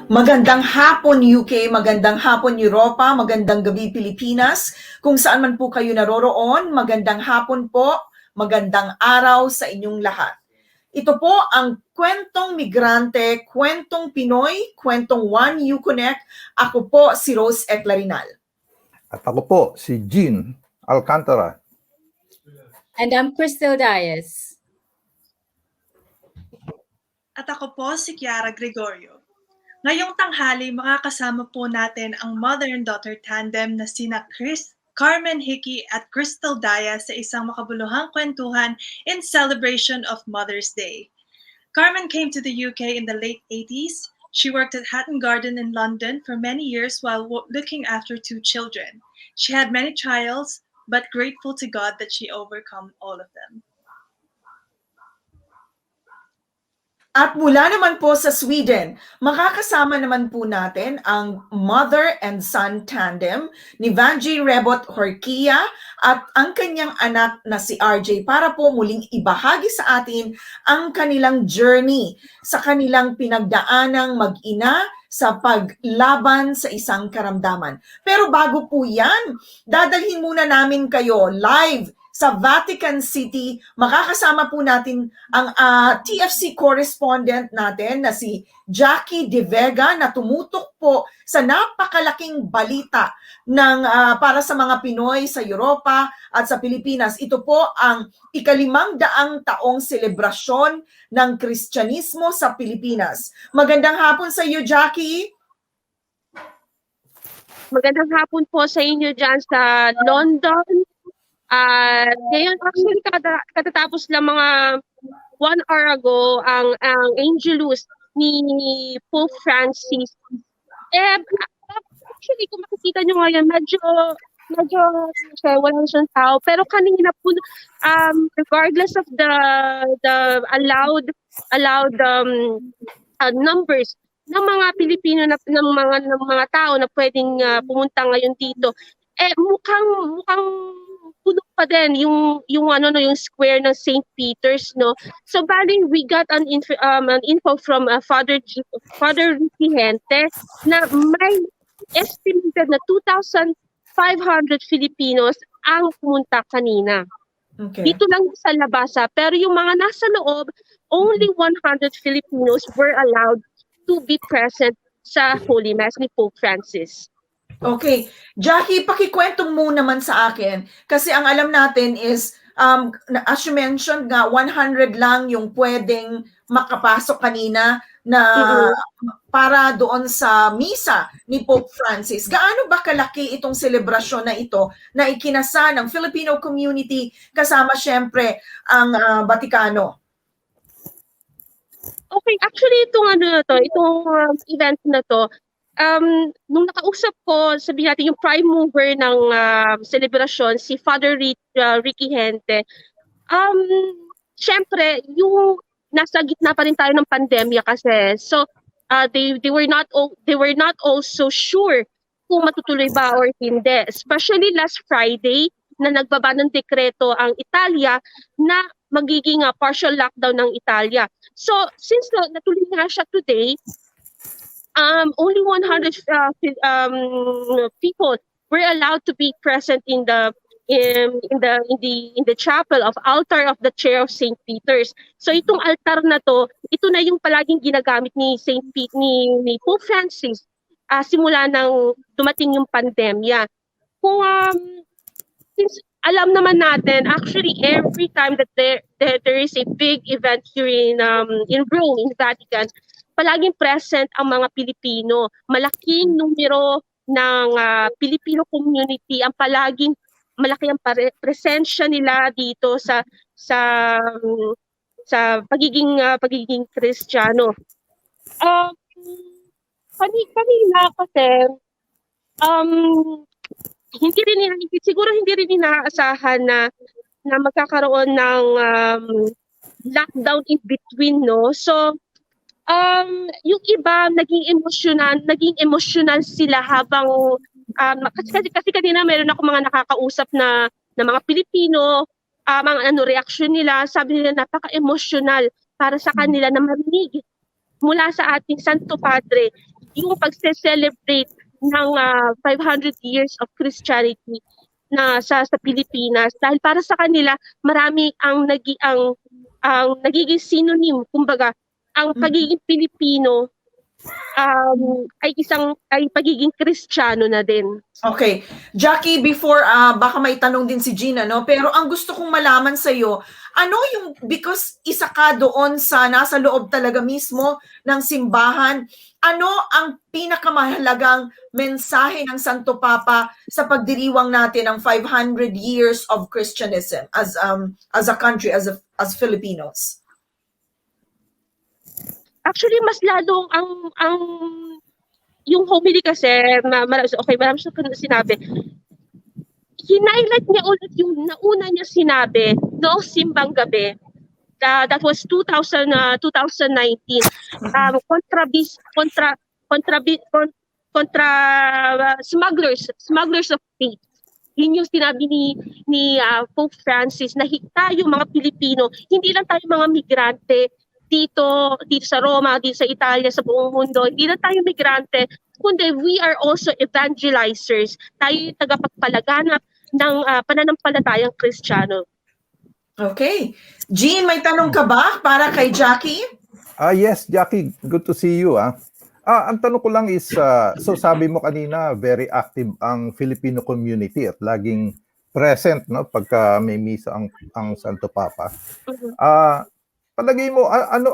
Magandang hapon UK, magandang hapon Europa, magandang gabi Pilipinas. Kung saan man po kayo naroroon, magandang hapon po, magandang araw sa inyong lahat. Ito po ang Kwentong Migrante, Kwentong Pinoy, Kwentong Juan Konek. Ako po si Rose Eclarinal. At ako po si Jean Alcantara. And I'm Crystal Dias. At ako po si Kiara Gregorio. Ngayong tanghali, makakasama po natin ang mother and daughter tandem na sina Carmen Hickey at Crystal Dias sa isang makabuluhang kwentuhan in celebration of Mother's Day. Carmen came to the UK in the late 80s. She worked at Hatton Garden in London for many years while looking after 2 children. She had many trials, but grateful to God that she overcome all of them. At mula naman po sa Sweden, makakasama naman po natin ang mother and son tandem ni Vangie Rebot Jorquia at ang kanyang anak na si RJ para po muling ibahagi sa atin ang kanilang journey sa kanilang pinagdaanang mag-ina sa paglaban sa isang karamdaman. Pero bago po yan, dadalhin muna namin kayo live sa Vatican City. Makakasama po natin ang TFC correspondent natin na si Jackie De Vega na tumutok po sa napakalaking balita ng para sa mga Pinoy sa Europa at sa Pilipinas. Ito po ang ika-500 taong selebrasyon ng Kristyanismo sa Pilipinas. Magandang hapon sa iyo, Jackie. Magandang hapon po sa inyo dyan sa London. Ngayon, actually, katatapos lang mga 1 hour ago, ang Angelus ni Pope Francis. Actually, kung makikita nyo ngayon, medyo wala siyang tao. Pero kanina po, regardless of the allowed numbers ng mga Pilipino ng mga tao na pwedeng pumunta ngayon dito, mukhang puno pa din yung square ng St. Peter's, no. So bali, we got an info from Father Ricky Hente na may estimated na 2,500 Filipinos ang pumunta kanina. Okay. Dito lang sa labasa, pero yung mga nasa loob, only 100 Filipinos were allowed to be present sa Holy Mass ni Pope Francis. Okay. Jackie, pakikwento mo naman sa akin. Kasi ang alam natin is, as you mentioned nga, 100 lang yung pwedeng makapasok kanina na para doon sa misa ni Pope Francis. Gaano ba kalaki itong selebrasyon na ito na ikinasa ng Filipino community kasama syempre ang Vatikano? Okay, actually itong event na to, nung nakausap ko, sabihin natin yung prime mover ng celebration, si Father Ricky Hente, syempre, yung nasa gitna pa rin tayo ng pandemya kasi. So, they were not also sure kung matutuloy ba or hindi. Especially last Friday, na nagbaba ng dekreto ang Italia na magiging partial lockdown ng Italia. So, since natuloy nga siya today, only 100 people were allowed to be present in the chapel of altar of the chair of St. Peter's. So itong altar na to, ito na yung palaging ginagamit ni ni Pope Francis simula nang dumating yung pandemya. Kung since alam naman natin, actually every time that there is a big event here in Rome, in Vatican, palaging present ang mga Pilipino. Malaking numero ng Filipino community ang palaging malaki ang presensya nila dito sa pagiging Kristiyano. Kanina kasi siguro hindi rin inaasahan na magkakaroon ng lockdown in between, no. So yung iba naging emotional sila habang kasi kanina meron ako mga nakakausap na mga Pilipino, mga reaction nila, sabi nila napaka-emotional para sa kanila na marinig mula sa ating Santo Padre yung pagse-celebrate ng 500 years of Christianity na sa Pilipinas, dahil para sa kanila marami ang nagiging synonym, kumbaga ang pagiging Pilipino ay pagiging Kristiyano na din. Okay. Jackie, before, baka may tanong din si Gina, no? Pero ang gusto kong malaman sa'yo, ano yung, because isa ka doon nasa loob talaga mismo ng simbahan, ano ang pinakamahalagang mensahe ng Santo Papa sa pagdiriwang natin ng 500 years of Christianism as a country, as Filipinos? Actually, mas lalong ang yung homily kasi, marami siyang sinabi. Hinighlight niya ulit yung nauna niya sinabi noong simbang gabi. That was 2019. Kontra smugglers of faith. Yun yung sinabi ni Pope Francis na tayo mga Pilipino, hindi lang tayo mga migrante dito sa Roma, dito sa Italia, sa buong mundo. Hindi lang tayo migrante, kundi we are also evangelizers. Tayo yung tagapagpalaganap ng pananampalatayang Kristiyano. Okay. Jean, may tanong ka ba para kay Jackie? Yes, Jackie, good to see you. Ang tanong ko lang is, so sabi mo kanina, very active ang Filipino community at laging present, no, pagka may misa ang Santo Papa. Palagay mo, ano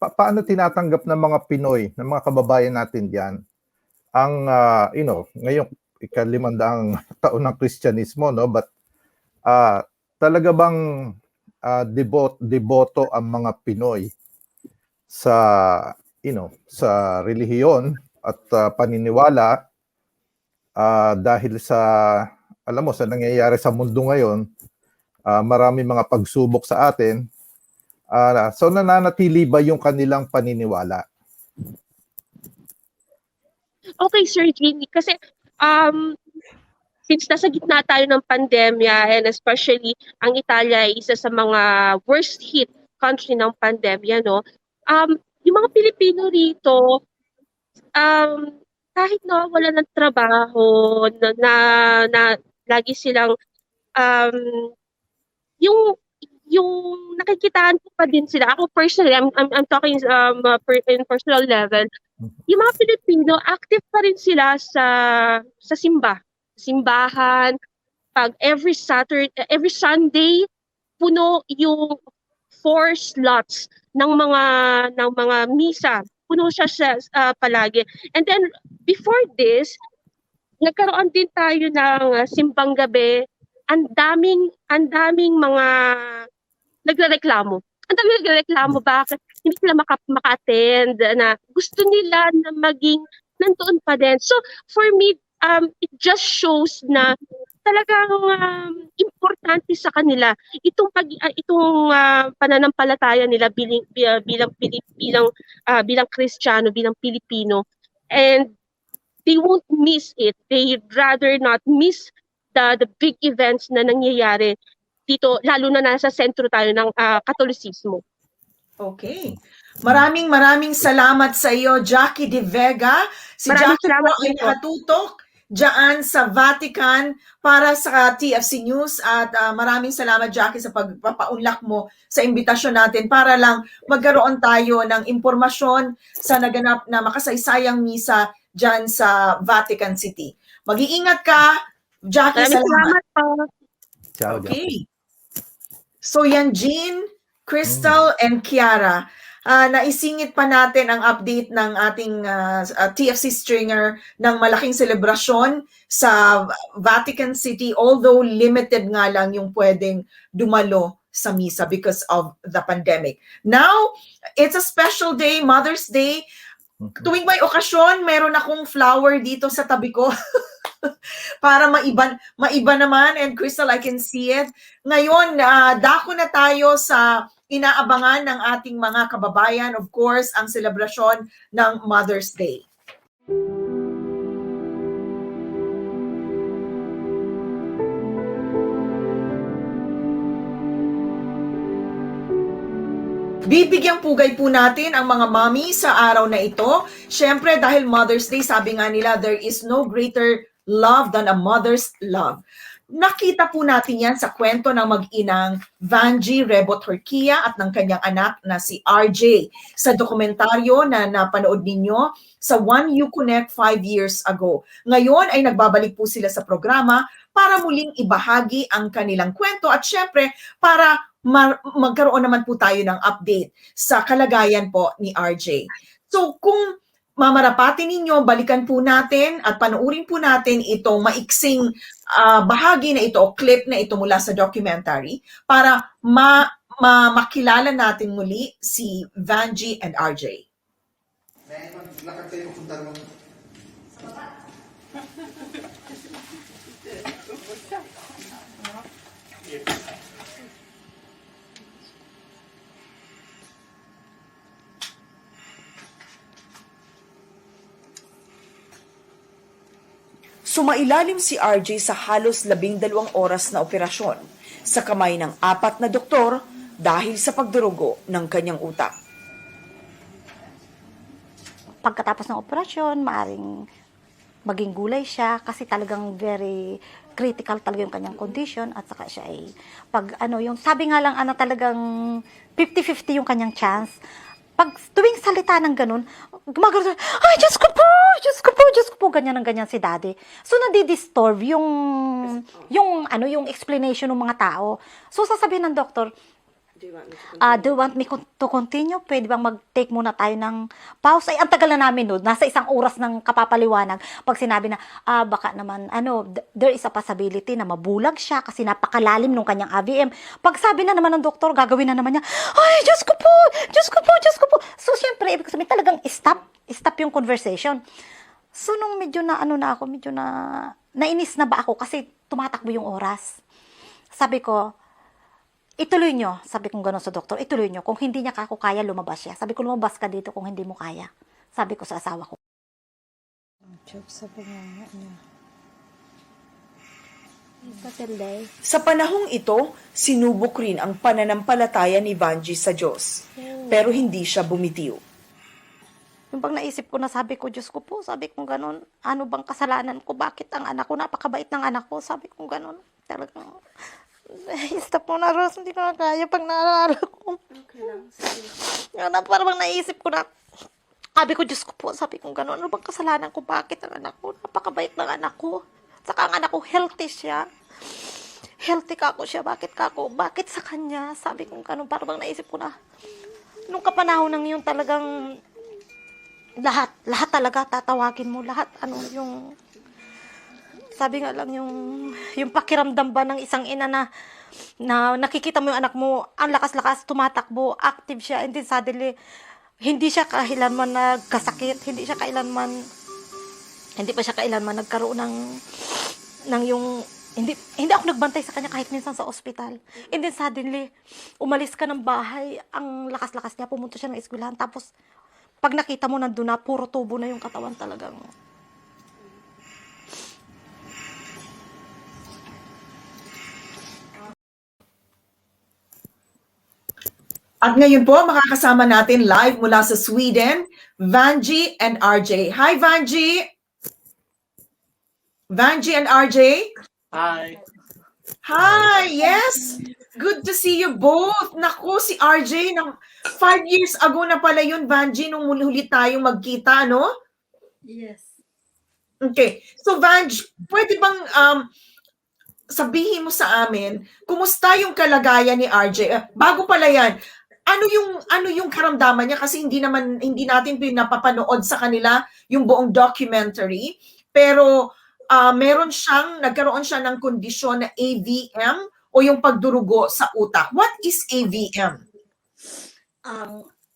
paano tinatanggap ng mga Pinoy, ng mga kababayan natin diyan ang ngayong ika-500 taon ng Kristyanismo, no? But talaga bang deboto ang mga Pinoy sa sa relihiyon at paniniwala dahil sa sa nangyayari sa mundo ngayon, marami mga pagsubok sa atin. So nananatili ba yung kanilang paniniwala? Okay, Sir Jean, kasi since nasa gitna tayo ng pandemya, and especially ang Italia ay isa sa mga worst hit country ng pandemya, no? Yung mga Pilipino rito, kahit wala ng trabaho, na lagi silang yung nakikitaan ko pa din sila. Ako personally, I'm talking in personal level. Yung mga Pilipino, active pa rin sila sa simbahan. Pag every Sunday, puno yung 4 slots ng mga misa. Puno siya palagi. And then before this, nagkaroon din tayo ng simbang gabi. Ang daming mga nagrereklamo. Ang daming nagrereklamo, bakit hindi sila maka-attend, na gusto nila na maging nandoon pa din. So for me, it just shows na talagang importante sa kanila itong pananampalataya nila bilang Kristiyano, bilang Pilipino, and they won't miss it. They'd rather not miss the big events na nangyayari dito, lalo na nasa sentro tayo ng Katolisismo. Okay. Maraming salamat sa iyo, Jackie De Vega. Si Jackie po ay nakatutok diyan sa Vatican para sa TFC News, at maraming salamat, Jackie, sa pagpapaunlak mo sa imbitasyon natin para lang magkaroon tayo ng impormasyon sa naganap na makasaysayang misa diyan sa Vatican City. Mag-iingat ka, Jackie. Salamat po. Ciao, okay. So yan, Jean, Crystal, and Kiara. Naisingit pa natin ang update ng ating TFC stringer ng malaking selebrasyon sa Vatican City, although limited nga lang yung pwedeng dumalo sa misa because of the pandemic. Now, it's a special day, Mother's Day. Tuwing may okasyon, meron akong flower dito sa tabi ko. Para maiba naman, and Crystal, I can see it. Ngayon, dako na tayo sa inaabangan ng ating mga kababayan, of course, ang selebrasyon ng Mother's Day. Bibigyang pugay po natin ang mga mommy sa araw na ito. Siyempre, dahil Mother's Day, sabi nga nila, there is no greater love than a mother's love. Nakita po natin yan sa kwento ng mag-inang Vangie Rebot Jorquia at ng kanyang anak na si RJ sa dokumentaryo na napanood ninyo sa One You Konek 5 years ago. Ngayon ay nagbabalik po sila sa programa para muling ibahagi ang kanilang kwento at syempre para magkaroon naman po tayo ng update sa kalagayan po ni RJ. So kung mamarapati ninyo, balikan po natin at panoorin po natin itong maiksing bahagi na ito o clip na ito mula sa documentary para makilala natin muli si Vangie and RJ. Lakad tayo papunta ng... Sumailalim si RJ sa halos 12 oras na operasyon sa kamay ng 4 na doktor dahil sa pagdurugo ng kanyang utak. Pagkatapos ng operasyon, maaring maging gulay siya kasi talagang very critical talaga yung kanyang condition at saka siya ay yung sabi nga lang talagang 50-50 yung kanyang chance. Pag tuwing salita ng ganun, gumagano siya, ay, Diyos ko po, ganyan si daddy. So, nadi-disturb yung explanation ng mga tao. So, sasabihin ng doktor, do you want me to continue? Pwede bang mag-take muna tayo ng pause? Ay, ang tagal na namin nun. Nasa 1 oras ng kapapaliwanag. Pag sinabi na, baka naman, there is a possibility na mabulag siya kasi napakalalim nung kanyang AVM. Pag sabi na naman ng doktor, gagawin na naman niya, ay, Diyos ko po. So, syempre, ibig sabihin talagang stop yung conversation. So, nung medyo na, nainis na ba ako kasi tumatakbo yung oras. Sabi ko, ituloy nyo. Sabi kong gano'n sa doktor, ituloy nyo. Kung hindi niya ako kaya, lumabas siya. Sabi ko, lumabas ka dito kung hindi mo kaya. Sabi ko sa asawa ko. Sa panahong ito, sinubok rin ang pananampalataya ni Vangie sa Diyos. Pero hindi siya bumitiw. Yung bang naisip ko na sabi ko, Diyos ko po, sabi kong gano'n, ano bang kasalanan ko? Bakit ang anak ko, napakabait ng anak ko? Sabi kong gano'n, talagang... Stop mo na, Rose. Hindi ko na kaya pag naalala ko. Okay lang. Parang naisip ko na, sabi ko, Diyos ko po, sabi ko gano'n, ano bang kasalanan ko? Bakit ang anak ko? Napakabait ng anak ko. Saka ang anak ko, healthy siya. Healthy ka ako siya. Bakit sa kanya? Sabi ko gano'n, parang naisip ko na, nung kapanahon ng yun talagang, lahat talaga tatawagin mo. Lahat, yung... Sabi nga lang yung pakiramdam ba ng isang ina na nakikita mo yung anak mo, ang lakas-lakas, tumatakbo, active siya, and then suddenly, hindi siya kailanman nagkasakit, hindi pa siya kailanman nagkaroon ng yung, hindi ako nagbantay sa kanya kahit minsan sa ospital. And then suddenly, umalis ka ng bahay, ang lakas-lakas niya, pumunta siya ng eskwelahan, tapos, pag nakita mo nandun na, puro tubo na yung katawan talagang. At ngayon po, makakasama natin live mula sa Sweden, Vangie and RJ. Hi, Vangie! Vangie and RJ? Hi! Hi, yes! Good to see you both. Naku, si RJ, 5 years ago na pala yun, Vangie, nung huli tayong magkita, no? Yes. Okay. So, Vangie, pwede bang sabihin mo sa amin, kumusta yung kalagayan ni RJ? Bago pala yan, ano yung karamdaman niya kasi hindi natin pinapapanood sa kanila yung buong documentary, pero nagkaroon siya ng kondisyon na AVM o yung pagdurugo sa utak. What is AVM?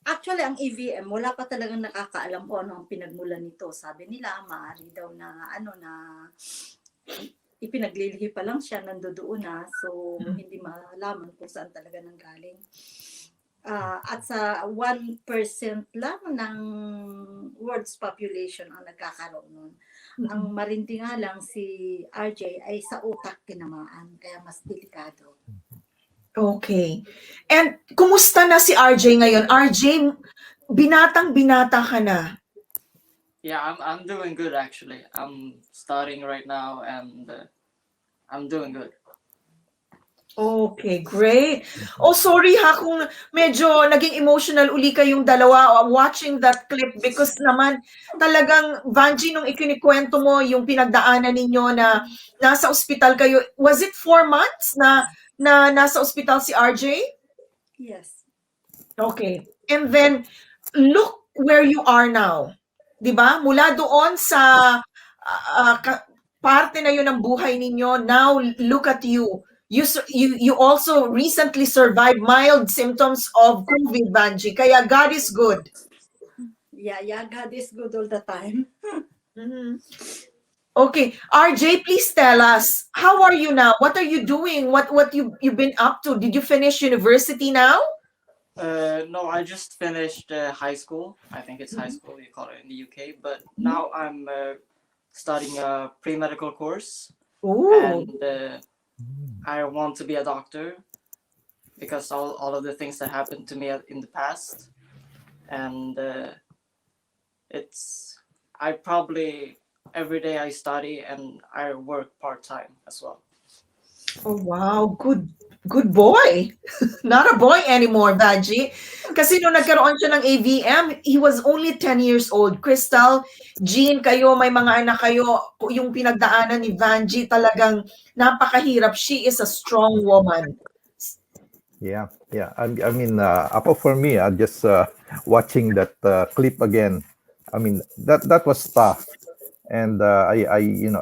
Actually, ang AVM, wala pa talagang nakakaalam kung ano ang pinagmulan nito. Sabi nila, maaari daw na ipinaglilihi pa lang siya, nandoon na, so hindi malaman kung saan talaga nanggaling. At sa 1% lang ng world's population ang nagkakaroon nun. Ang marindi nga lang si RJ ay sa utak tinamaan, kaya mas delikado. Okay. And kumusta na si RJ ngayon? RJ, binatang-binata ka na. Yeah, I'm doing good actually. I'm studying right now and I'm doing good. Okay, great. Oh, sorry ha kung medyo naging emotional uli kayong dalawa watching that clip because naman talagang, Vangie, nung ikinikwento mo yung pinagdaanan ninyo na nasa ospital kayo, was it 4 months na nasa ospital si RJ? Yes. Okay. And then, look where you are now. 'Di ba? Mula doon sa parte na yun ng buhay ninyo, now look at you. You also recently survived mild symptoms of COVID, Vangie. Kaya God is good. Yeah, God is good all the time. Mhm. Okay, RJ, please tell us, how are you now? What are you doing? What you've been up to? Did you finish university now? No, I just finished high school. I think it's high school, you call it in the UK. But now I'm studying a pre-medical course. Ooh. And I want to be a doctor because all of the things that happened to me in the past. And I probably, every day I study and I work part-time as well. Oh, wow. Good boy. Not a boy anymore, Vangie. Kasi nung nagkaroon siya ng AVM, he was only 10 years old. Crystal, Jean, kayo, may mga anak kayo. Yung pinagdaanan ni Vangie, talagang napakahirap. She is a strong woman. Yeah. I mean, ako for me, just watching that clip again. I mean, that was tough, and I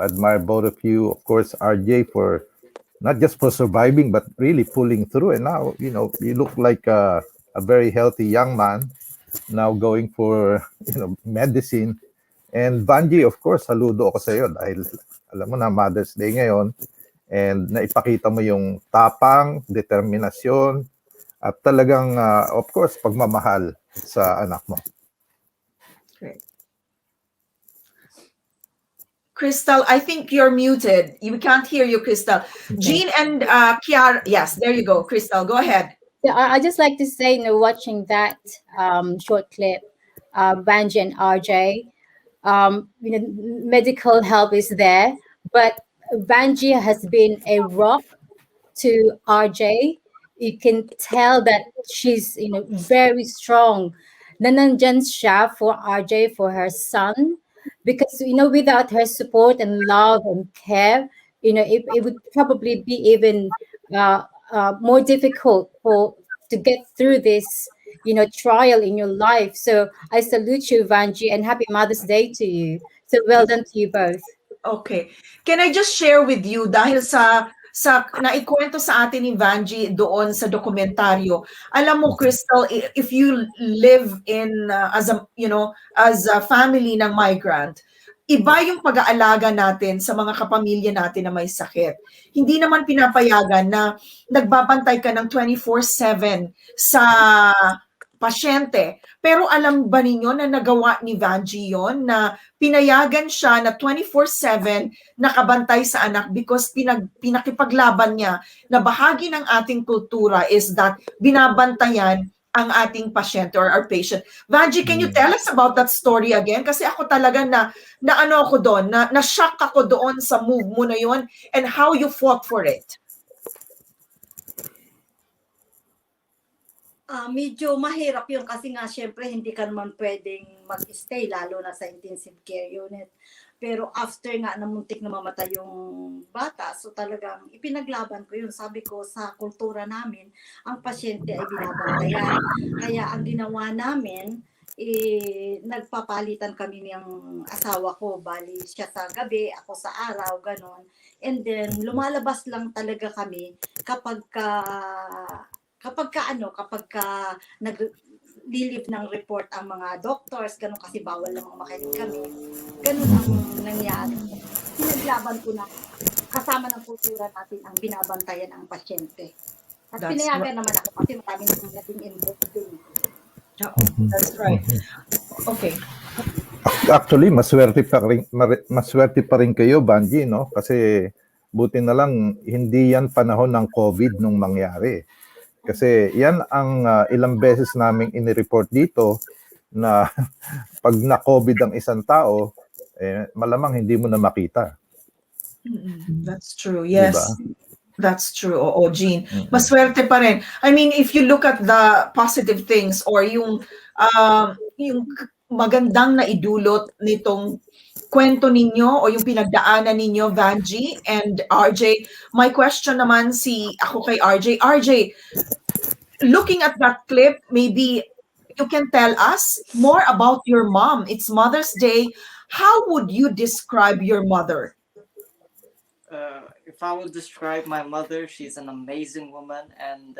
admire both of you. Of course, RJ for not just for surviving, but really pulling through. And now, you look like a very healthy young man now going for medicine. And Vangie, of course, saludo ako sa iyo dahil alam mo na Mother's Day ngayon. And naipakita mo yung tapang, determinasyon, at talagang, of course, pagmamahal sa anak mo. Great. Crystal, I think you're muted. We can't hear you, Crystal. Jean and Kiara, yes, there you go. Crystal, go ahead. Yeah, I just like to say, watching that short clip, Vangie and RJ, medical help is there, but Vangie has been a rock to RJ. You can tell that she's very strong. Nanandyan siya for RJ, for her son, because without her support and love and care, it would probably be even more difficult to get through this trial in your life. So I salute you, Vangie, and happy Mother's Day to you. So well done to you both. Okay. Can I just share with you, dahil sa naikwento sa atin ni Vangie doon sa dokumentaryo. Alam mo, Crystal, if you live in as a family ng migrant, iba yung pag-aalaga natin sa mga kapamilya natin na may sakit. Hindi naman pinapayagan na nagbabantay ka ng 24/7 sa pasyente. Pero alam ba ninyo na nagawa ni Vangie yon, na pinayagan siya na 24/7 nakabantay sa anak because pinakipaglaban niya na bahagi ng ating kultura is that binabantayan ang ating pasyente or our patient. Vangie, can you tell us about that story again? Kasi ako talaga na ano ako doon, na shock ako doon sa move mo na yon and how you fought for it. Medyo mahirap yun kasi nga syempre hindi ka naman pwedeng mag-stay lalo na sa intensive care unit. Pero after nga namuntik na mamatay yung bata, so talagang ipinaglaban ko yun. Sabi ko sa kultura namin, ang pasyente ay binabantayan. Kaya ang ginawa namin, nagpapalitan kami ng asawa ko. Bali siya sa gabi, ako sa araw, ganon. And then lumalabas lang talaga kami kapag nag-relieve ng report ang mga doctors, ganun kasi bawal namang makinig kami. Ganun ang nangyari. Pinaglaban ko na kasama ng kultura natin ang binabantayan ng pasyente. At pinayagan naman ako kasi maraming naging involved din. That's right. Okay. Actually, maswerte pa rin kayo, Vangie, no? Kasi Buti na lang, hindi yan panahon ng COVID nung mangyari. Kasi yan ang ilang beses naming inireport dito na pag na-COVID ang isang tao, malamang hindi mo na makita. That's true. Diba? Yes. That's true. Oo, Jean. Maswerte pa rin. I mean, if you look at the positive things or yung magandang naidulot nitong kwento ninyo o yung pinagdaanan ninyo, Vangie and RJ, my question naman ako kay RJ. RJ, looking at that clip, maybe you can tell us more about your mom. It's Mother's Day. How would you describe your mother? If I would describe my mother, she's an amazing woman, and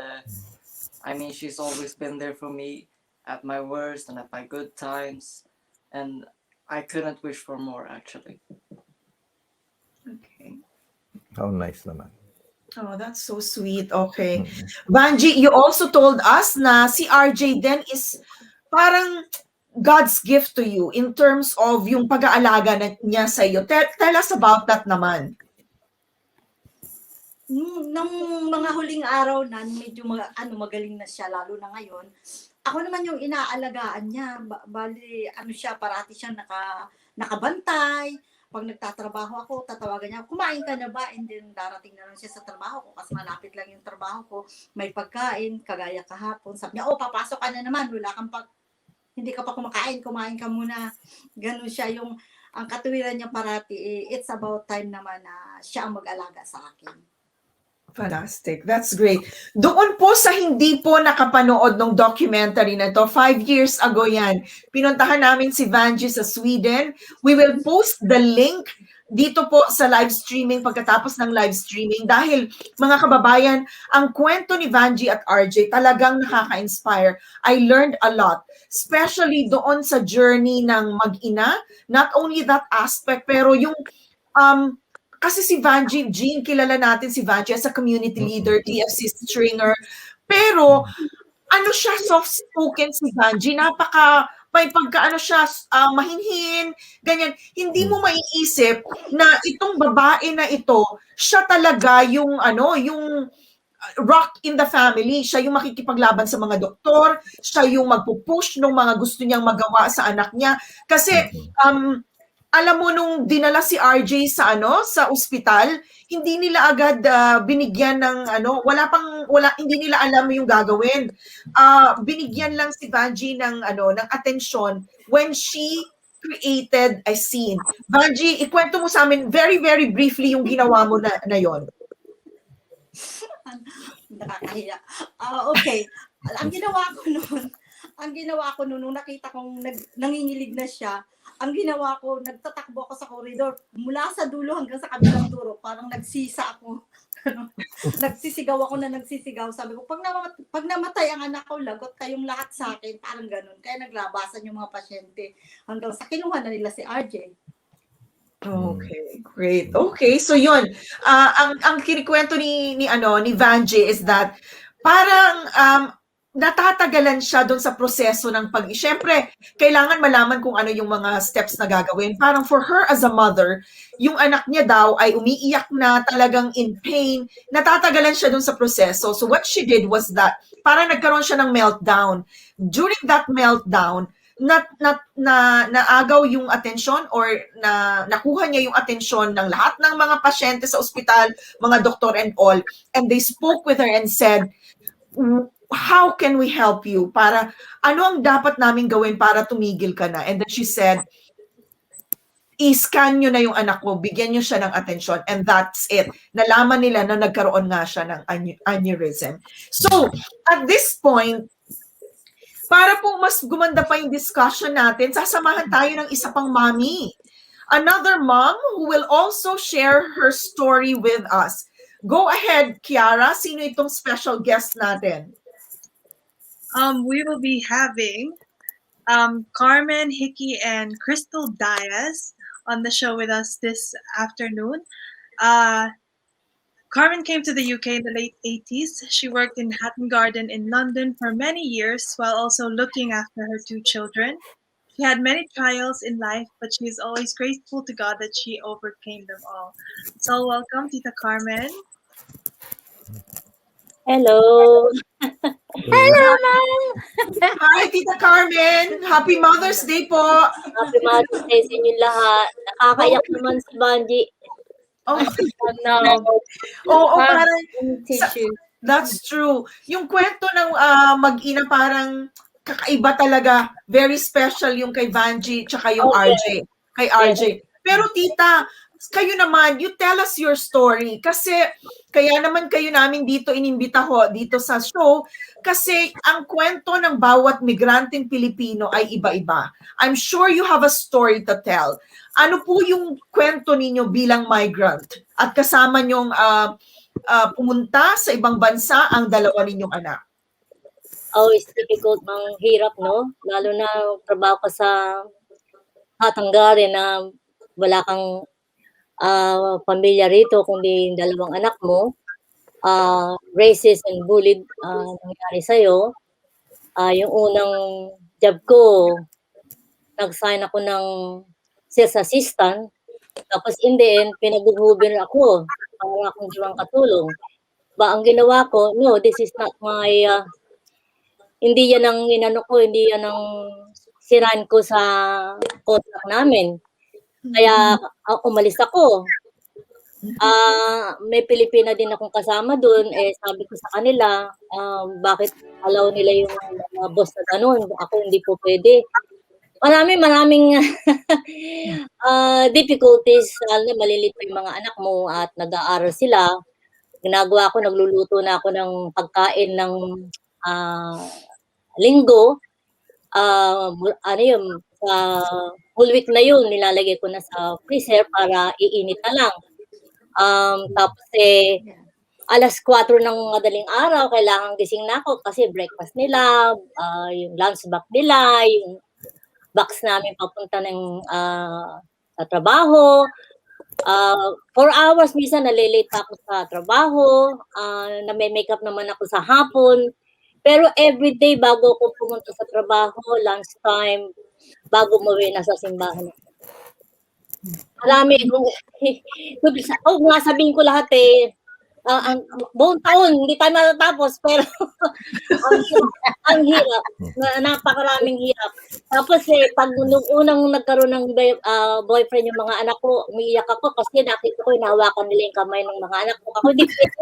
I mean, she's always been there for me at my worst and at my good times, and I couldn't wish for more, actually. Okay. How nice naman. Oh, that's so sweet. Okay. Vangie, you also told us na si RJ then is parang God's gift to you in terms of yung pag-aalaga niya sa iyo. Tell us about that naman. Nung mga huling araw na medyo magaling na siya, lalo na ngayon, ako naman yung inaalagaan niya. Bali, siya, parati siya nakabantay. Pag nagtatrabaho ako, tatawagan niya, kumain ka na ba? And then darating na lang siya sa trabaho ko kasi malapit lang yung trabaho ko. May pagkain, kagaya kahapon. Sabi niya, papasok ka na naman. Hindi ka pa kumakain, kumain ka muna. Ganun siya ang katuwiran niya parati. It's about time naman na siya ang mag-alaga sa akin. Fantastic. That's great. Doon po sa hindi po nakapanood ng documentary na to, 5 years ago yan, pinuntahan namin si Vangie sa Sweden. We will post the link dito po sa live streaming pagkatapos ng live streaming dahil mga kababayan, ang kwento ni Vangie at RJ talagang nakaka-inspire. I learned a lot, especially doon sa journey ng mag-ina. Not only that aspect, pero yung kasi si Vangie, Jean, kilala natin si Vangie as a community leader, TFC stringer. Pero, siya, soft-spoken si Vangie. May pagka, siya, mahinhin, ganyan. Hindi mo maiisip na itong babae na ito, siya talaga yung rock in the family. Siya yung makikipaglaban sa mga doktor, siya yung magpupush ng mga gusto niyang magawa sa anak niya. Kasi, alam mo nung dinala si RJ sa ospital, hindi nila agad binigyan ng hindi nila alam yung gagawin. Binigyan lang si Vangie ng atensyon when she created a scene. Vangie, ikwento mo sa amin very very briefly yung ginawa mo na yon. Nakakahiya. Okay. Ang ginawa ko noon nung nakita kong nangingilig na siya, ang ginawa ko, nagtatakbo ako sa koridor, mula sa dulo hanggang sa kabilang duro, parang nagsisa ako. Nagsisigaw ako na nagsisigaw. Sabi ko, pag namatay ang anak ko, lagot kayong lahat sa akin. Parang ganun. Kaya naglabasan yung mga pasyente. Hanggang sa kinuha na nila si RJ. Okay, great. Okay, so yun. Ang kinikwento ni Vangie is that parang natatagalan siya doon sa proseso ng Siyempre, kailangan malaman kung ano yung mga steps na gagawin. Parang for her as a mother, yung anak niya daw ay umiiyak na, talagang in pain. Natatagalan siya doon sa proseso. So what she did was that parang nagkaroon siya ng meltdown. During that meltdown, naagaw yung atensyon or nakuha niya yung atensyon ng lahat ng mga pasyente sa ospital, mga doktor and all. And they spoke with her and said, how can we help you? Para ano ang dapat namin gawin para tumigil ka na? And then she said, i-scan nyo na yung anak ko, bigyan nyo siya ng atensyon, and that's it. Nalaman nila na nagkaroon nga siya ng aneurysm. So, at this point, para po mas gumanda pa yung discussion natin, sasamahan tayo ng isa pang mommy. Another mom who will also share her story with us. Go ahead, Kiara. Sino itong special guest natin? We will be having Carmen Hickey and Crystal Diaz on the show with us this afternoon. Carmen came to the UK in the late 80s. She worked in Hatton Garden in London for many years while also looking after her 2 children. She had many trials in life, but she is always grateful to God that she overcame them all. So welcome, Tita Carmen. Hello. Hello, Ma'am! Hi, Tita Carmen! Happy Mother's Day po! Happy Mother's Day sa inyong lahat. Nakakaiyak naman si Vangie. Oh, No, oo, Ma'am, parang tissue. that's true. Yung kwento ng mag-ina parang kakaiba talaga. Very special yung kay Vangie tsaka yung Oh, RJ. Kay RJ. Pero tita, kayo naman, you tell us your story. Kasi kaya naman kayo namin dito inimbita ho dito sa show kasi ang kwento ng bawat migranteng Pilipino ay iba-iba. I'm sure you have a story to tell. Ano po yung kwento ninyo bilang migrant at kasama nyong pumunta sa ibang bansa ang dalawa ninyong anak? Oh, it's difficult, mang hirap, no? Lalo na trabaho ka sa Hatanggarin na wala kang pamilya rito, kundi dalawang anak mo. Racist and bullied nangyari sa'yo. Yung unang job ko, nag-sign ako ng sales assistant. Tapos in the end, pinag-Uber ako para akong gawang katulong. Ang ginawa ko, no, this is not my, hindi yan ang inano ko, hindi yan ang siran ko sa contract namin. Kaya umalis ako. May Pilipina din akong kasama doon, sabi ko sa kanila, bakit allow nila yung boss na ganun, ako hindi po pwede. Maraming difficulties, lalo na maliliit pa yung mga anak mo at nag-aaral sila. Ginagawa ko, nagluluto na ako ng pagkain ng linggo. Ano yun, sa whole week na yun, nilalagay ko na sa freezer para iinit na lang. Tapos alas 4 ng madaling araw, kailangan gising na ako kasi breakfast nila, yung lunch box nila, yung box namin papunta ng sa trabaho. 4 hours minsan nalilate ako sa trabaho, na may makeup naman ako sa hapon. Pero everyday bago ako pumunta sa trabaho, lunchtime, bago umuwi na sa simbahan. Marami kung nga sabihin ko lahat ang buong taon hindi tayo matatapos pero ang hirap, napakaraming hirap. Tapos pag nung unang nagkaroon ng boyfriend yung mga anak ko, umiiyak ako kasi nakita ko hinahawakan nila yung kamay ng mga anak ko. Ako hindi pwede.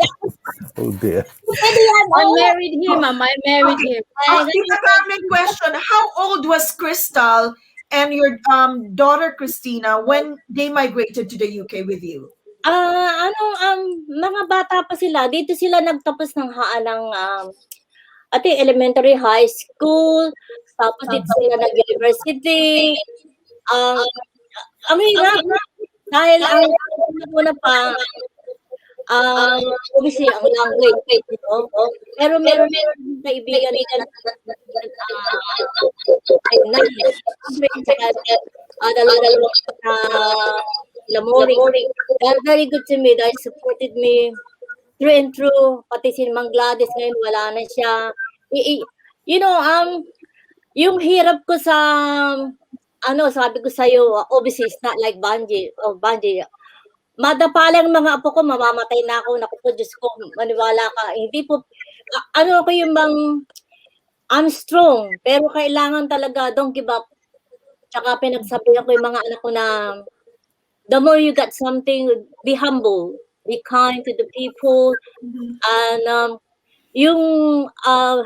Oh dear. I married him, Ma'am. I married him. Tita Carmen, question, how old was Crystal and your daughter Christina when they migrated to the UK with you? Mga bata pa sila. Dito sila nagtapos ng elementary, high school, tapos dito sila nag-university. Ang hirap dahil ang una pa, obviously, ang language, pero meron kaibigan dalawang very good to me. They supported me through and through. Pati si Mang Gladys ngayon, wala na siya. Yung hirap ko sa, sabi ko sa'yo, obviously, it's not like Vangie. Madapalang mga apo ko, mamamatay na ako. Naku po, Diyos ko, maniwala ka. Hindi po, ko yung I'm strong, pero kailangan talaga, don't give up. Tsaka pinagsabihan ko yung mga anak ko na, the more you got something, be humble, be kind to the people, and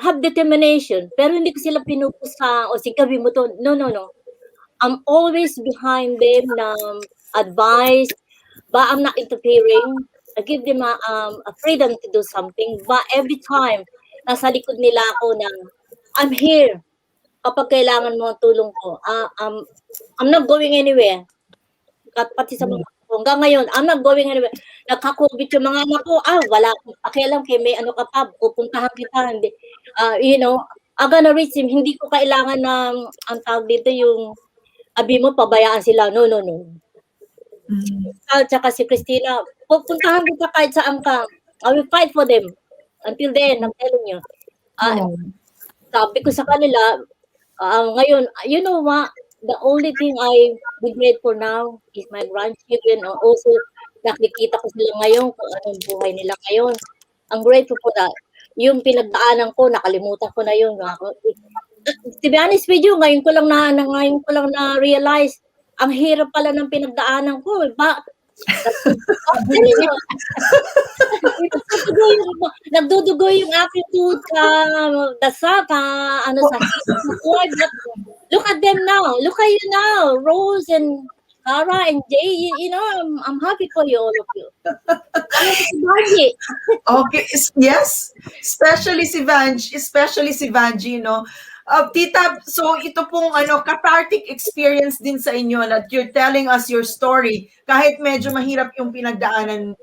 have determination. Pero hindi ko sila pinupusa o sige, gawin mo to. No. I'm always behind them na advice, but I'm not interfering. I give them a freedom to do something, but every time, nasa likod nila ako na, I'm here. Kapag kailangan mo ang tulong ko, I'm not going anywhere. At pati sa mga hanggang ngayon, I'm not going anywhere. Nagka-COVID yung mga anak ko, wala akong pakialam kay may ano ka pa, pupuntahan kita, hindi. I'm gonna reach him, hindi ko kailangan na, ang tawag dito yung, abi mo, pabayaan sila, no. Tsaka si Christina, pupuntahan kita kahit saan ka, I will fight for them, until then, I'm telling you. Sabi ko sa kanila, ngayon, you know what, the only thing I regret for now is my grandchildren. Also, nakikita ko sila ngayon kung anong buhay nila ngayon. I'm grateful for that. Yung pinagdaanan ko, nakalimutan ko na yun. To be honest with you, ngayon ko lang na-realize, ang hirap pala ng pinagdaanan ko. I'm telling you, nagdudugo yung aking dasa sa buhay. Look at them now. Look at you now, Rose and Cara and Jay. You know, I'm happy for you, all of you. Okay, yes, especially si Vangie, no. Tita, so ito pong cathartic experience din sa inyo that you're telling us your story kahit medyo mahirap yung pinagdaanan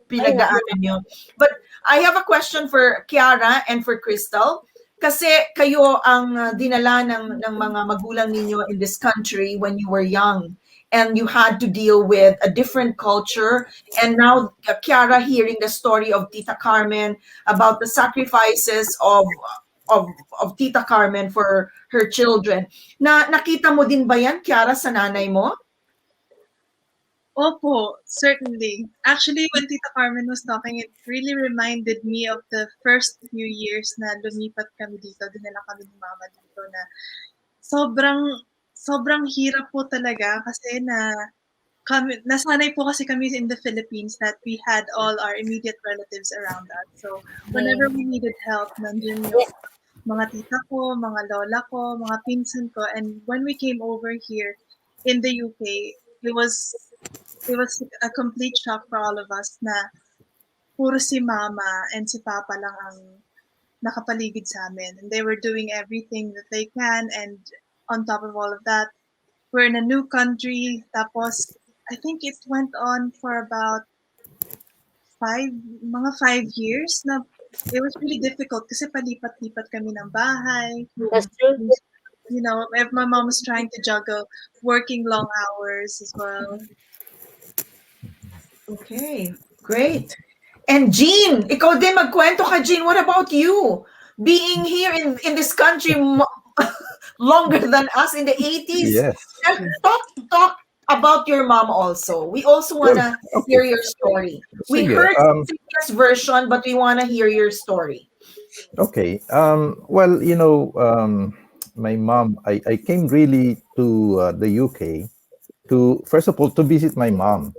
nyo. But I have a question for Kiara and for Crystal. Kasi kayo ang dinala ng mga magulang ninyo in this country when you were young. And you had to deal with a different culture. And now, Kiara, hearing the story of Tita Carmen about the sacrifices of Tita Carmen for her children. Nakita mo din ba yan, Kiara, sa nanay mo? Opo, certainly. Actually, when Tita Carmen was talking, it really reminded me of the first few years na lumipat kami dito, dinala kami ni Mama dito na sobrang hirap po talaga kasi nasanay po kasi kami in the Philippines that we had all our immediate relatives around us. So, whenever we needed help, nandun yung mga tita ko, mga lola ko, mga pinsan ko. And when we came over here in the UK, it was a complete shock for all of us na puro si Mama and si Papa lang ang nakapaligid sa amin. And they were doing everything that they can. And on top of all of that, we're in a new country. Tapos, I think it went on for about 5 years na it was really difficult kasi palipat-lipat kami ng bahay. That's true. You know, my mom was trying to juggle working long hours as well. Okay, great. And Jean, ikaw din magkwento ka, Jean. What about you? Being here in this country longer than us in the 80s. Yes. Talk about your mom also. We also want to hear your story. We heard Cynthia's version, but we want to hear your story. Okay. Well, my mom, I came really to the UK first of all, to visit my mom.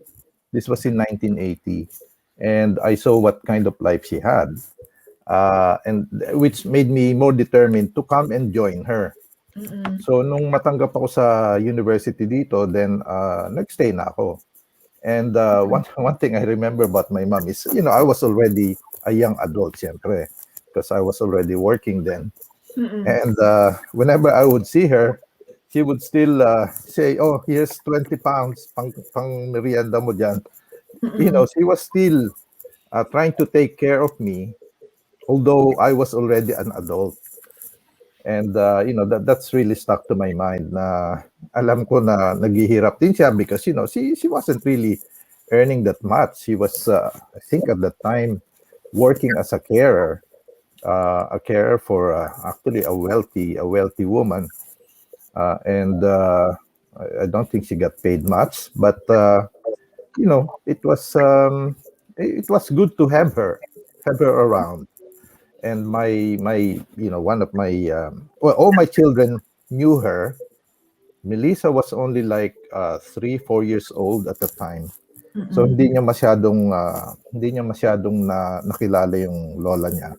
This was in 1980. And I saw what kind of life she had. And which made me more determined to come and join her. So nung matanggap ako sa university dito, then nagstay na ako. And one thing I remember about my mom is, I was already a young adult, siyempre, because I was already working then. And whenever I would see her, she would still say, "Oh, here's 20 pounds, pang merienda mo dyan." She was still trying to take care of me, although I was already an adult. And that's really stuck to my mind na alam ko na naghihirap din siya because she wasn't really earning that much. She was I think at that time working as a carer for actually a wealthy woman, and I don't think she got paid much, but it was good to have her around. And my one of my all my children knew her. Melissa was only like 3-4 years old at the time, so hindi niya masyadong nakilala yung lola niya.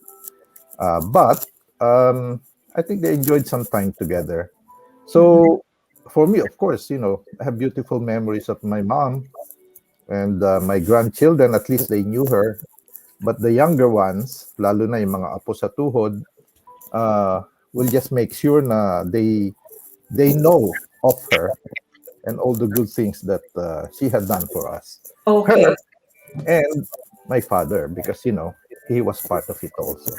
But I think they enjoyed some time together. So for me, of course, I have beautiful memories of my mom and my grandchildren. At least they knew her. But the younger ones, lalo na yung mga apo sa tuhod, will just make sure na they know of her and all the good things that she had done for us. Okay. Her and my father, because he was part of it also.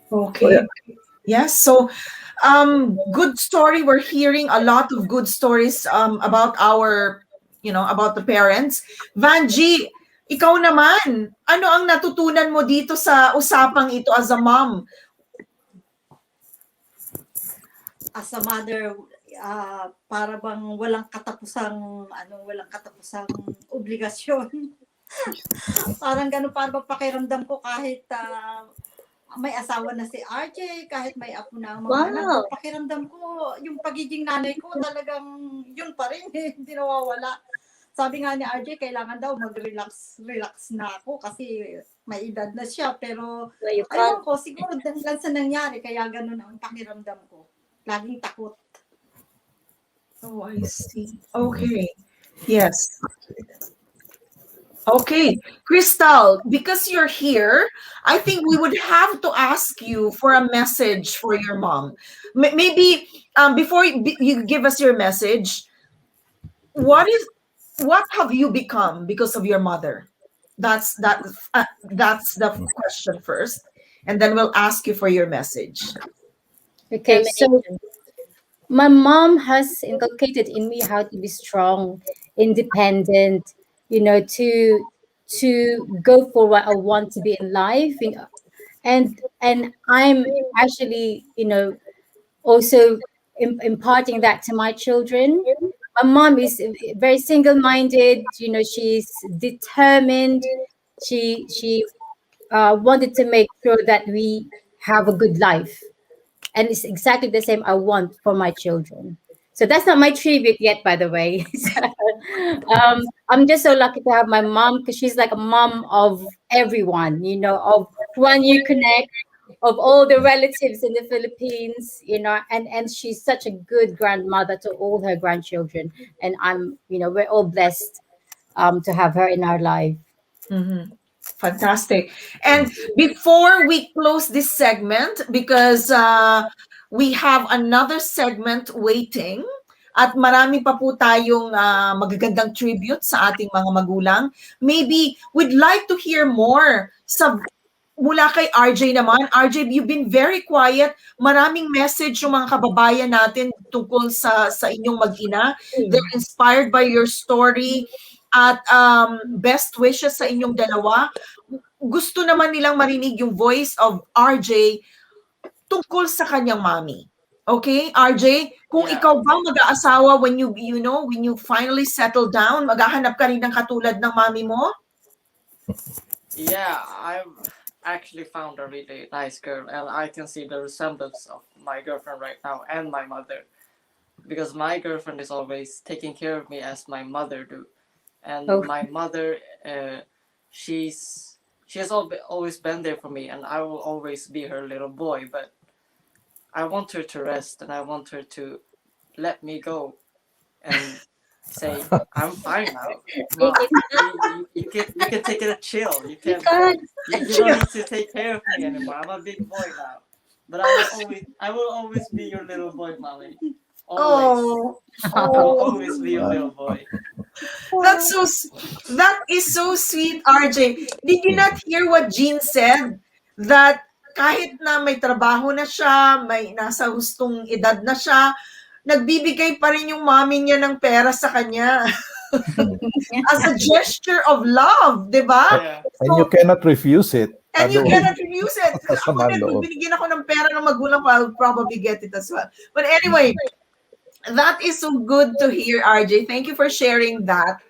Okay. So, yeah. Yes. So, good story. We're hearing a lot of good stories about about the parents. Vangie, ikaw naman, ano ang natutunan mo dito sa usapang ito as a mom? As a mother, para bang walang katapusang obligasyon. Parang gano'n, para bang pakiramdam ko kahit may asawa na si RJ, kahit may apo na ang mga anak ko, Wow. pakiramdam ko yung pagiging nanay ko talagang yun pa rin, hindi nawawala. Sabi nga ni RJ, kailangan daw mag-relax na ako kasi may edad na siya. Pero No, you ayun can't. ko, siguro dahil sa nangyari, kaya ganun ang pakiramdam ko. Laging takot. Oh, I see. Okay. Yes. Okay. Crystal, because you're here, I think we would have to ask you for a message for your mom. Maybe before you give us your message, what have you become because of your mother? That's the question first, and then we'll ask you for your message. Okay, so Determination. my mom has inculcated in me how to be strong, independent, to go for what I want to be in life, and I'm actually, also imparting that to my children. My mom is very single-minded. She's determined. She wanted to make sure that we have a good life, and it's exactly the same I want for my children. So that's not my tribute yet, by the way. So, I'm just so lucky to have my mom, because she's like a mom of everyone, of Juan Connect, of all the relatives in the Philippines, and she's such a good grandmother to all her grandchildren. And we're all blessed to have her in our life. Mm-hmm. Fantastic. And before we close this segment, because we have another segment waiting, at marami pa po tayong magagandang tribute sa ating mga magulang, maybe we'd like to hear more mula kay RJ naman. RJ, you've been very quiet. Maraming message yung mga kababayan natin tungkol sa inyong mag-ina. They're inspired by your story at best wishes sa inyong dalawa. Gusto naman nilang marinig yung voice of RJ tungkol sa kanyang mommy. Okay, RJ, kung Yeah. ikaw ba mag-aasawa when you finally settle down, maghahanap ka rin ng katulad ng mommy mo? Yeah, I've actually found a really nice girl, and I can see the resemblance of my girlfriend right now and my mother, because my girlfriend is always taking care of me as my mother do, and Okay. my mother, she has always been there for me, and I will always be her little boy. But I want her to rest, and I want her to let me go and say, I'm fine now. Mom, you can take it a chill. You You can can't. you don't need to take care of me anymore. I'm a big boy now. But I will always be your little boy, mommy. Always. I will always be your little boy. That is so sweet, RJ. Did you not hear what Jean said? That kahit na may trabaho na siya, may nasa hustong edad na siya, nagbibigay pa rin yung mommy niya ng pera sa kanya. As a gesture of love, di ba? Yeah. And you cannot refuse it. And you cannot refuse it. Ako Sama na, loob. kung binigyan ako ng pera ng magulang ko, I'll probably get it as well. But anyway, that is so good to hear, RJ. Thank you for sharing that.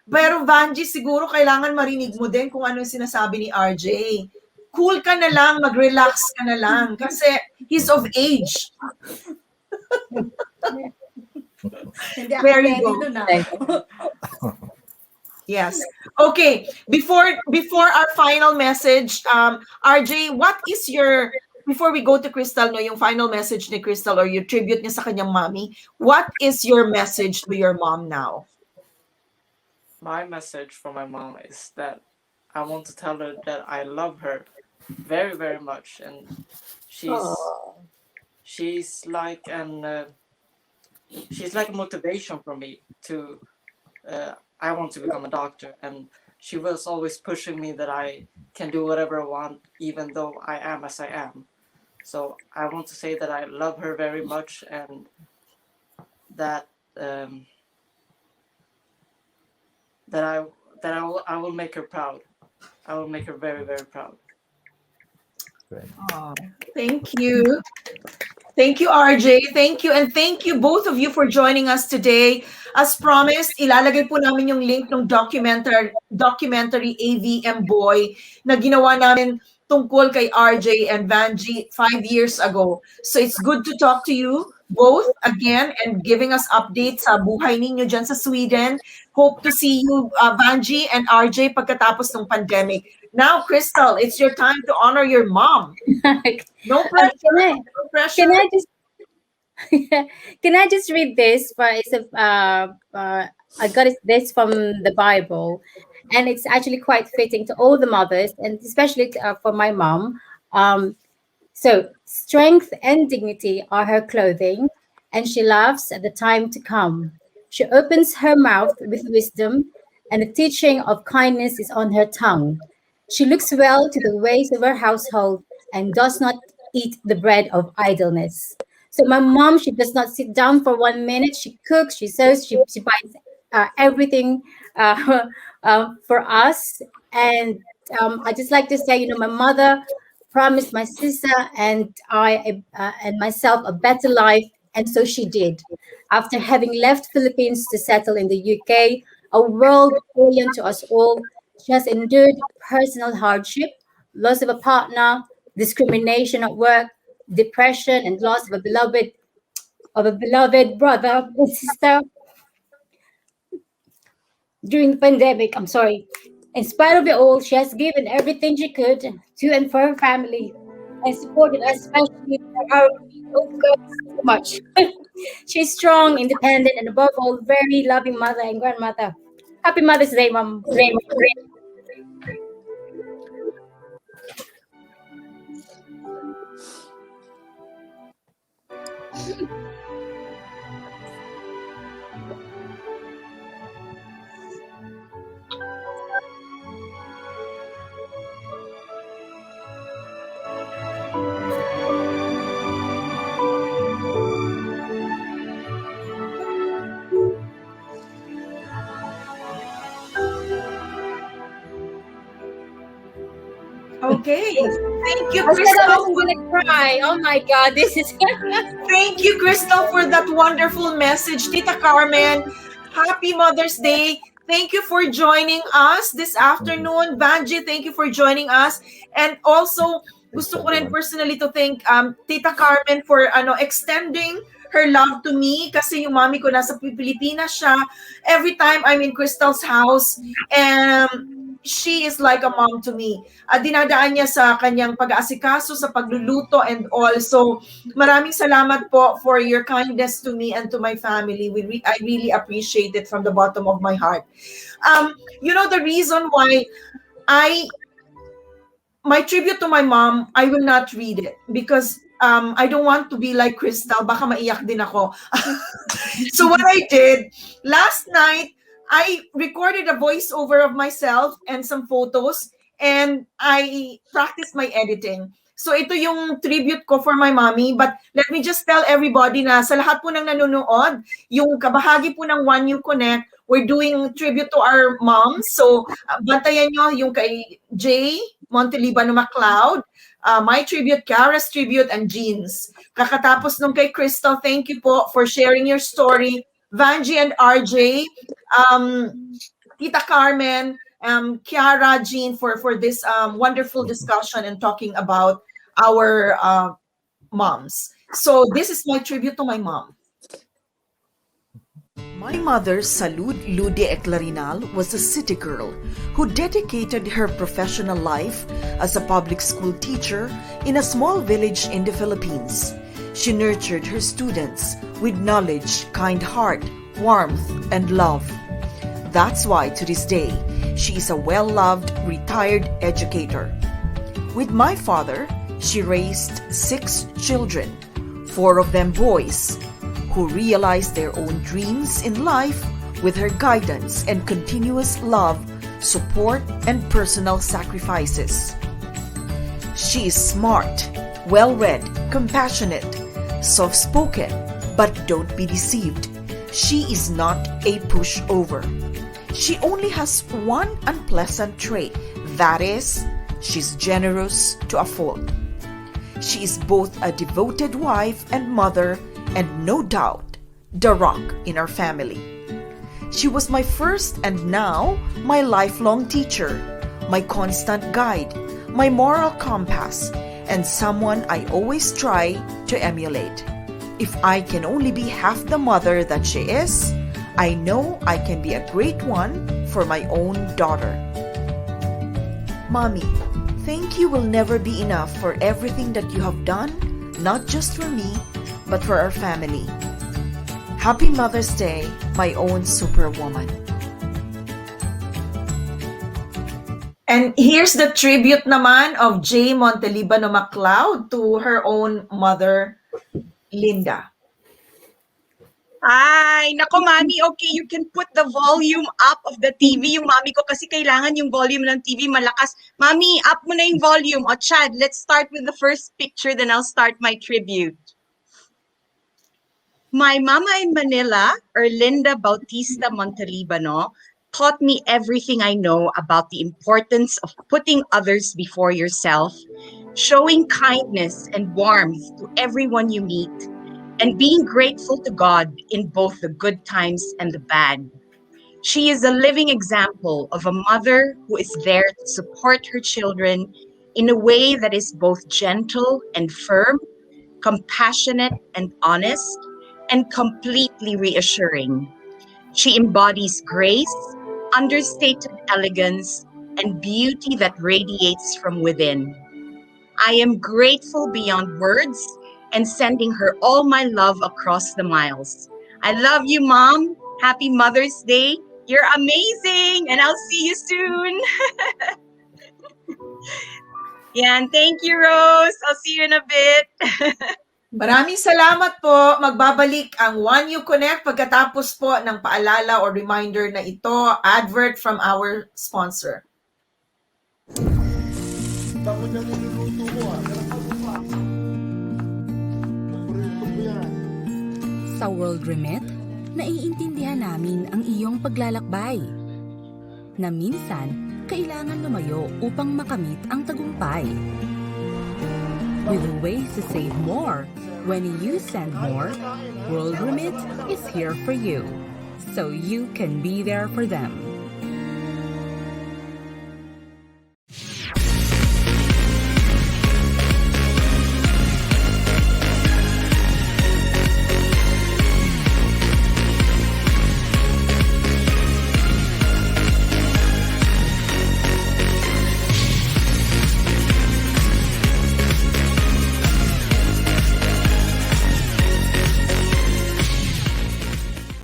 Pero Vangie, siguro kailangan marinig mo din kung ano yung sinasabi ni RJ. Cool ka na lang, mag-relax ka na lang. Kasi he's of age. Hindi ako There you ready go. nun, Yes. Okay. Before our final message, RJ, before we go to Crystal, no, yung final message ni Crystal or your tribute niya sa kanyang mommy, what is your message to your mom now? My message for my mom is that I want to tell her that I love her very, very much, and she's like she's like a motivation for me to I want to become a doctor, and she was always pushing me that I can do whatever I want, even though I am as I am. So I want to say that I love her very much, and that I will make her proud. I will make her very, very proud. Oh, thank you. Thank you, RJ. Thank you. And thank you, both of you, for joining us today. As promised, ilalagay po namin yung link ng documentary AVM Boy na ginawa namin tungkol kay RJ and Vangie 5 years ago. So it's good to talk to you both again and giving us updates sa buhay ninyo dyan sa Sweden. Hope to see you, Vangie and RJ, pagkatapos ng pandemic. Now, Crystal, it's your time to honor your mom. No pressure. No pressure. Can I just can I just read this? I got this from the Bible, and it's actually quite fitting to all the mothers, and especially for my mom. So, strength and dignity are her clothing, and she laughs at the time to come. She opens her mouth with wisdom, and the teaching of kindness is on her tongue. She looks well to the ways of her household and does not eat the bread of idleness. So my mom, she does not sit down for 1 minute. She cooks, she sews, she buys everything for us. And I just like to say, my mother promised my sister and I and myself a better life, and so she did. After having left Philippines to settle in the UK, a world alien to us all, she has endured personal hardship, loss of a partner, discrimination at work, depression, and loss of a beloved brother and sister during the pandemic. I'm sorry. In spite of it all, she has given everything she could to and for her family and supported us, especially our so much. She's strong, independent, and above all, very loving mother and grandmother. Happy Mother's Day, Mom. Okay. Thank you, I said I Crystal. wasn't gonna cry. Oh my God, this is. Thank you, Crystal, for that wonderful message. Tita Carmen, happy Mother's Day. Thank you for joining us this afternoon. Vangie, thank you for joining us. And also, gusto ko rin personally to thank Tita Carmen for extending her love to me kasi yung mommy ko nasa Pilipinas siya. Every time I'm in Crystal's house, she is like a mom to me. Dinadaan niya sa kanyang pag-aasikaso, sa pagluluto and all. So, maraming salamat po for your kindness to me and to my family. I really appreciate it from the bottom of my heart. The reason why my tribute to my mom, I will not read it because I don't want to be like Crystal. Baka maiyak din ako. So what I did, last night, I recorded a voiceover of myself and some photos, and I practiced my editing. So ito yung tribute ko for my mommy. But let me just tell everybody na sa lahat po ng nanonood, yung kabahagi po ng One You Connect, we're doing tribute to our moms. So bantayan nyo yung kay Jay Montelibano MacLeod, my tribute, Kara's tribute, and Jeans. Kakatapos nung kay Crystal, thank you po for sharing your story. Vangie and RJ, Tita Carmen, Kiara, Jean, for this wonderful discussion and talking about our moms. So this is my tribute to my mom. My mother, Salud Rose Eclarinal, was a city girl who dedicated her professional life as a public school teacher in a small village in the Philippines. She nurtured her students with knowledge, kind heart, warmth, and love. That's why to this day, she is a well-loved retired educator. With my father, she raised 6 children, 4 of them boys, who realized their own dreams in life with her guidance and continuous love, support, and personal sacrifices. She is smart, well-read, compassionate, soft-spoken, but don't be deceived. She is not a pushover. She only has one unpleasant trait, that is, she's generous to a fault. She is both a devoted wife and mother, and no doubt, the rock in our family. She was my first and now my lifelong teacher, my constant guide, my moral compass, and someone I always try to emulate. If I can only be half the mother that she is, I know I can be a great one for my own daughter. Mommy, thank you will never be enough for everything that you have done, not just for me, but for our family. Happy Mother's Day, my own superwoman. And here's the tribute naman of J. Montelibano MacLeod to her own mother, Linda. Ay, nako mami, okay, you can put the volume up of the TV. Yung mami ko kasi kailangan yung volume ng TV malakas. Mami, up mo na yung volume. O Chad, let's start with the first picture, then I'll start my tribute. My mama in Manila, Erlinda Bautista Montalibano, taught me everything I know about the importance of putting others before yourself, showing kindness and warmth to everyone you meet, and being grateful to God in both the good times and the bad. She is a living example of a mother who is there to support her children in a way that is both gentle and firm, compassionate and honest, and completely reassuring. She embodies grace, understated elegance, and beauty that radiates from within. I am grateful beyond words and sending her all my love across the miles. I love you, Mom. Happy Mother's Day. You're amazing, and I'll see you soon. Yan, thank you, Rose. I'll see you in a bit. Maraming salamat po. Magbabalik ang One You Connect pagkatapos po ng paalala or reminder na ito, advert from our sponsor. Sa World Remit, naiintindihan namin ang iyong paglalakbay. Na minsan, kailangan lumayo upang makamit ang tagumpay. With ways to save more, when you send more, World Remit is here for you, so you can be there for them.